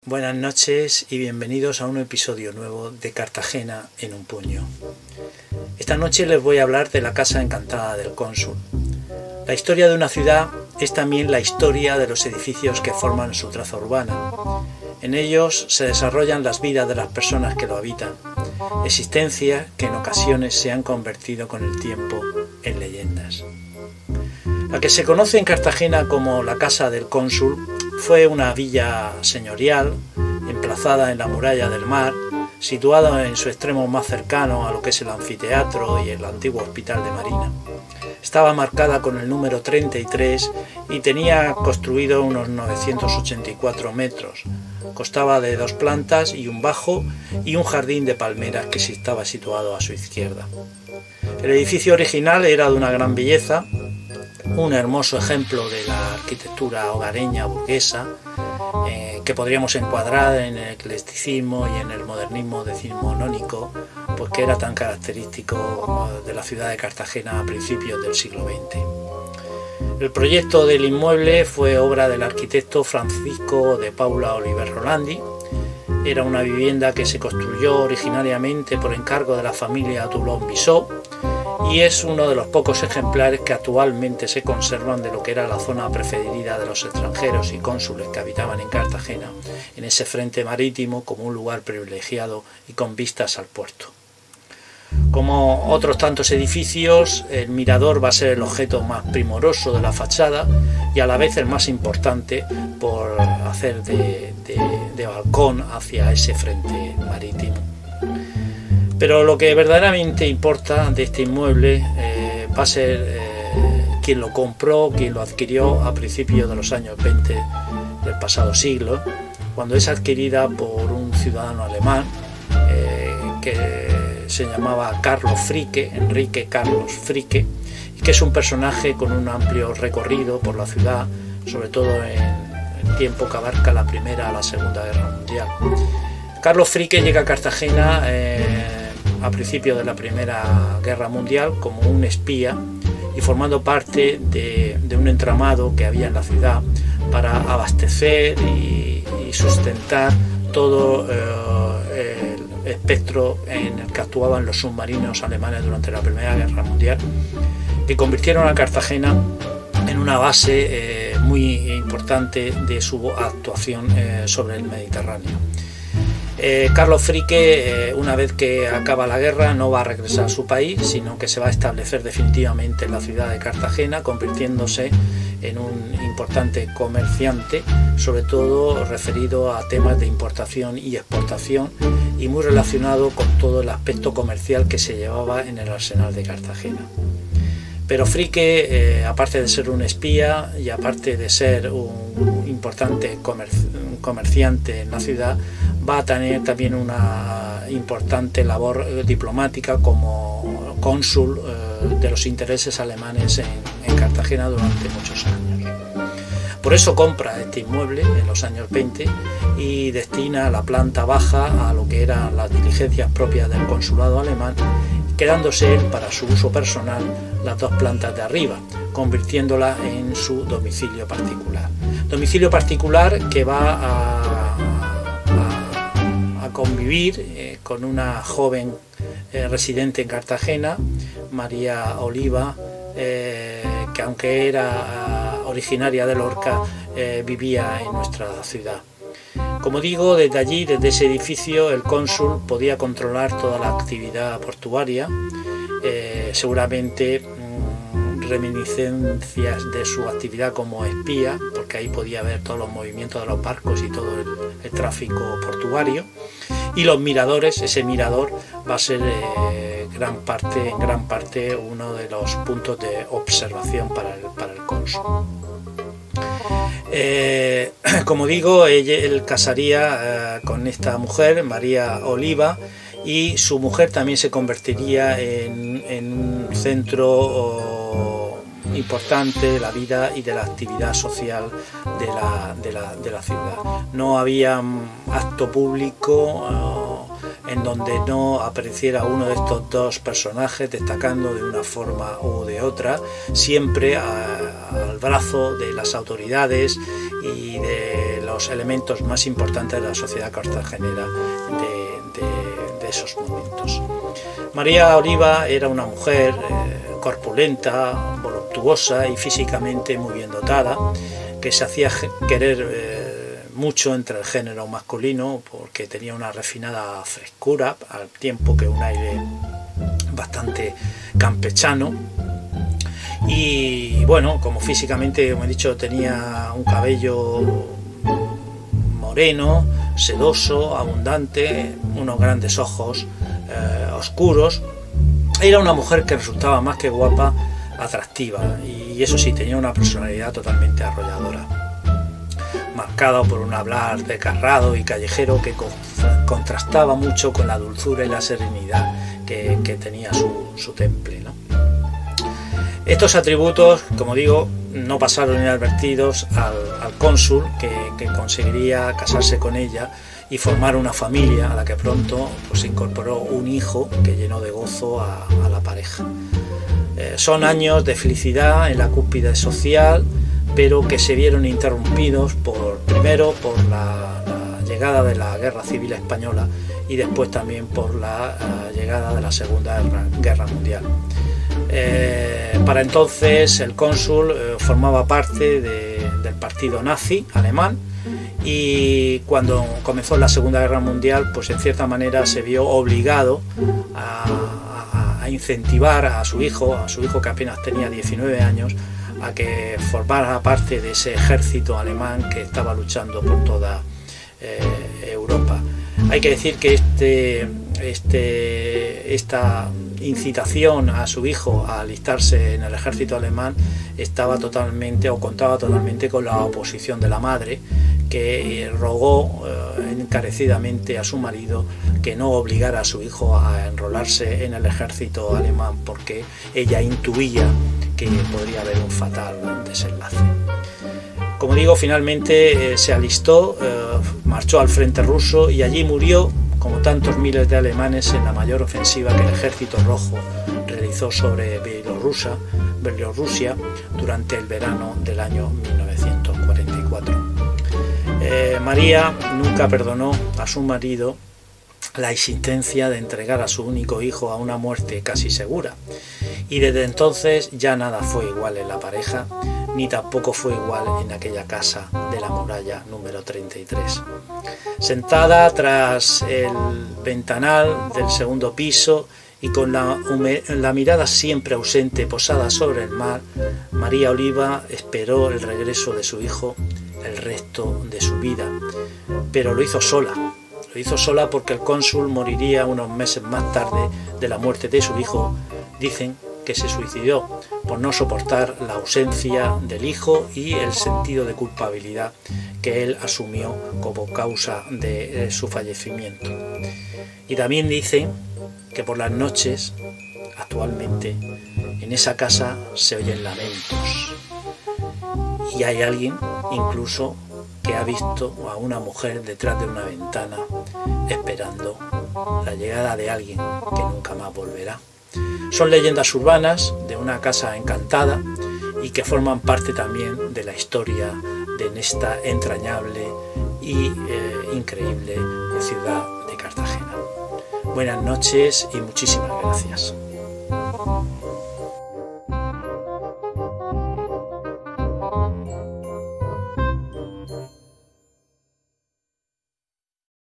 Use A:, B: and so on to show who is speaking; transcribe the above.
A: Buenas noches y bienvenidos a un episodio nuevo de Cartagena en un puño. Esta noche les voy a hablar de la Casa Encantada del Cónsul. La historia de una ciudad es también la historia de los edificios que forman su traza urbana. En ellos se desarrollan las vidas de las personas que lo habitan, existencias que en ocasiones se han convertido con el tiempo en leyendas. La que se conoce en Cartagena como la Casa del Cónsul fue una villa señorial emplazada en la muralla del mar, situada en su extremo más cercano a lo que es el anfiteatro y el antiguo hospital de Marina. Estaba marcada con el número 33 y tenía construido unos 984 metros. Constaba de 2 plantas y un bajo y un jardín de palmeras que estaba situado a su izquierda. El edificio original era de una gran belleza, un hermoso ejemplo de la arquitectura hogareña burguesa que podríamos encuadrar en el eclecticismo y en el modernismo decimonónico, pues que era tan característico de la ciudad de Cartagena a principios del siglo XX. El proyecto del inmueble fue obra del arquitecto Francisco de Paula Oliver Rolandi. Era una vivienda que se construyó originariamente por encargo de la familia Toulon-Bissot y es uno de los pocos ejemplares que actualmente se conservan de lo que era la zona preferida de los extranjeros y cónsules que habitaban en Cartagena, en ese frente marítimo como un lugar privilegiado y con vistas al puerto. Como otros tantos edificios, el mirador va a ser el objeto más primoroso de la fachada y a la vez el más importante por hacer de balcón hacia ese frente marítimo. Pero lo que verdaderamente importa de este inmueble va a ser quien lo compró, quien lo adquirió a principios de los años 20 del pasado siglo, cuando es adquirida por un ciudadano alemán que se llamaba Carlos Fricke, Enrique Carlos Fricke, y que es un personaje con un amplio recorrido por la ciudad, sobre todo en el tiempo que abarca la Primera a la Segunda Guerra Mundial. Carlos Fricke llega a Cartagena a principios de la Primera Guerra Mundial como un espía y formando parte de un entramado que había en la ciudad para abastecer y sustentar todo el espectro en el que actuaban los submarinos alemanes durante la Primera Guerra Mundial, que convirtieron a Cartagena en una base muy importante de su actuación sobre el Mediterráneo. Carlos Fricke, una vez que acaba la guerra, no va a regresar a su país, sino que se va a establecer definitivamente en la ciudad de Cartagena, convirtiéndose en un importante comerciante, sobre todo referido a temas de importación y exportación y muy relacionado con todo el aspecto comercial que se llevaba en el arsenal de Cartagena. Pero Fricke, aparte de ser un espía y aparte de ser un importante comerciante en la ciudad, va a tener también una importante labor diplomática como cónsul de los intereses alemanes en Cartagena durante muchos años. Por eso compra este inmueble en los años 20 y destina la planta baja a lo que eran las diligencias propias del consulado alemán, quedándose él para su uso personal las 2 plantas de arriba, convirtiéndola en su domicilio particular. Domicilio particular que va a convivir con una joven residente en Cartagena, María Oliva, que aunque era originaria de Lorca, vivía en nuestra ciudad. Como digo, desde allí, desde ese edificio, el cónsul podía controlar toda la actividad portuaria, seguramente reminiscencias de su actividad como espía, porque ahí podía ver todos los movimientos de los barcos y todo el tráfico portuario, y los miradores. Ese mirador va a ser en gran parte uno de los puntos de observación para el cónsul. Como digo, él casaría con esta mujer, María Oliva, y su mujer también se convertiría en un centro importante de la vida y de la actividad social de la ciudad. No había acto público en donde no apareciera uno de estos 2 personajes destacando de una forma u de otra, siempre al brazo de las autoridades y de los elementos más importantes de la sociedad cartagenera de esos momentos. María Oliva era una mujer corpulenta, voluptuosa y físicamente muy bien dotada, que se hacía querer mucho entre el género masculino porque tenía una refinada frescura, al tiempo que un aire bastante campechano. Y bueno, como físicamente, como he dicho, tenía un cabello moreno, sedoso, abundante, unos grandes ojos oscuros. Era una mujer que resultaba más que guapa, atractiva, y eso sí, tenía una personalidad totalmente arrolladora, marcada por un hablar desgarrado y callejero que contrastaba mucho con la dulzura y la serenidad que tenía su temple, ¿no? Estos atributos, como digo, no pasaron inadvertidos al cónsul, que conseguiría casarse con ella y formar una familia, a la que pronto pues incorporó un hijo que llenó de gozo a la pareja. Son años de felicidad en la cúspide social, pero que se vieron interrumpidos primero por la llegada de la Guerra Civil Española y después también por la llegada de la Segunda Guerra Mundial. Para entonces el cónsul formaba parte del partido nazi alemán, y cuando comenzó la Segunda Guerra Mundial, pues en cierta manera se vio obligado a incentivar a su hijo que apenas tenía 19 años, a que formara parte de ese ejército alemán que estaba luchando por toda Europa. Hay que decir que esta incitación a su hijo a alistarse en el ejército alemán contaba totalmente con la oposición de la madre, que rogó encarecidamente a su marido que no obligara a su hijo a enrolarse en el ejército alemán, porque ella intuía que podría haber un fatal desenlace. Como digo, finalmente se alistó, marchó al frente ruso y allí murió, como tantos miles de alemanes, en la mayor ofensiva que el Ejército Rojo realizó sobre Bielorrusia durante el verano del año 1944. María nunca perdonó a su marido la insistencia de entregar a su único hijo a una muerte casi segura, y desde entonces ya nada fue igual en la pareja, ni tampoco fue igual en aquella casa de la muralla número 33. Sentada tras el ventanal del segundo piso y con la mirada siempre ausente posada sobre el mar, María Oliva esperó el regreso de su hijo el resto de su vida, pero lo hizo sola. Lo hizo sola porque el cónsul moriría unos meses más tarde de la muerte de su hijo. Dicen que se suicidó por no soportar la ausencia del hijo y el sentido de culpabilidad que él asumió como causa de su fallecimiento. Y también dicen que por las noches, actualmente, en esa casa se oyen lamentos. Y hay alguien, incluso, que ha visto a una mujer detrás de una ventana esperando la llegada de alguien que nunca más volverá. Son leyendas urbanas de una casa encantada y que forman parte también de la historia de esta entrañable y increíble ciudad de Cartagena. Buenas noches y muchísimas gracias.